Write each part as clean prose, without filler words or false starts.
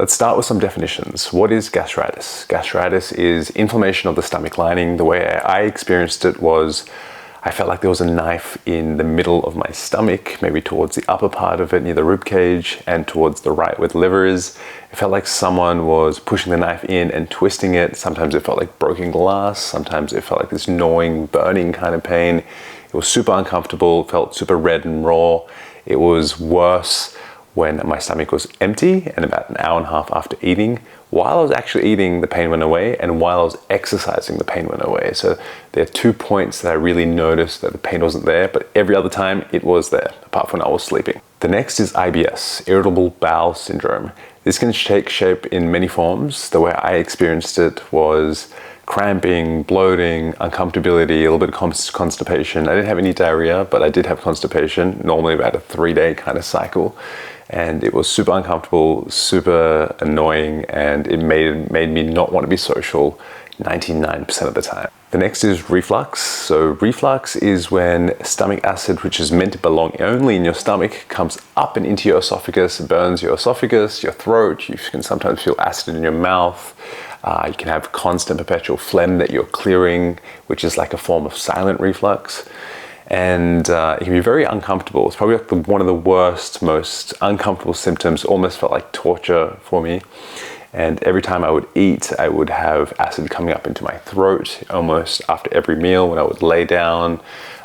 Let's start with some definitions. What is gastritis? Gastritis is inflammation of the stomach lining. The way I experienced it was I felt like there was a knife in the middle of my stomach, maybe towards the upper part of it near the rib cage and towards the right where the liver is. It felt like someone was pushing the knife in and twisting it. Sometimes it felt like broken glass. Sometimes it felt like this gnawing, burning kind of pain. It was super uncomfortable, felt super red and raw. It was worse when my stomach was empty and about an hour and a half after eating. While I was actually eating, the pain went away, and while I was exercising, the pain went away. So there are 2 points that I really noticed that the pain wasn't there, but every other time it was there, apart from when I was sleeping. The next is IBS, irritable bowel syndrome. This can take shape in many forms. The way I experienced it was cramping, bloating, uncomfortability, a little bit of constipation. I didn't have any diarrhea, but I did have constipation, normally about a 3-day kind of cycle. And it was super uncomfortable, super annoying, and it made me not want to be social 99% of the time. The next is reflux. So reflux is when stomach acid, which is meant to belong only in your stomach, comes up and into your esophagus, burns your esophagus, your throat. You can sometimes feel acid in your mouth. You can have constant perpetual phlegm that you're clearing, which is like a form of silent reflux. And it can be very uncomfortable. It's probably like one of the worst, most uncomfortable symptoms. Almost felt like torture for me. And every time I would eat, I would have acid coming up into my throat. Almost after every meal, when I would lay down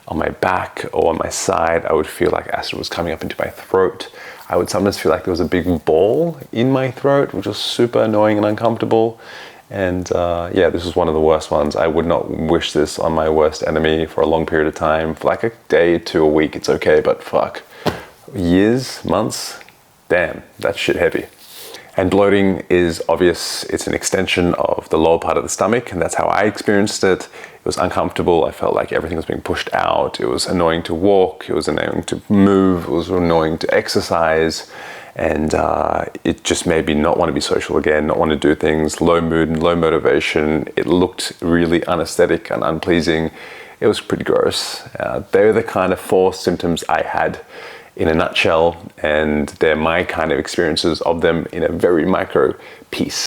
on my back or on my side, I would feel like acid was coming up into my throat. I would sometimes feel like there was a big ball in my throat, which was super annoying and uncomfortable. And yeah, this was one of the worst ones. I would not wish this on my worst enemy for a long period of time. For like a day to a week, it's okay, but fuck. Years, months, damn, that's shit heavy. And bloating is obvious. It's an extension of the lower part of the stomach, and that's how I experienced it. It was uncomfortable. I felt like everything was being pushed out. It was annoying to walk. It was annoying to move. It was annoying to exercise. And it just made me not want to be social again, not want to do things, low mood and low motivation. It looked really unaesthetic and unpleasing. It was pretty gross. They're the kind of 4 symptoms I had in a nutshell, and they're my kind of experiences of them in a very micro piece.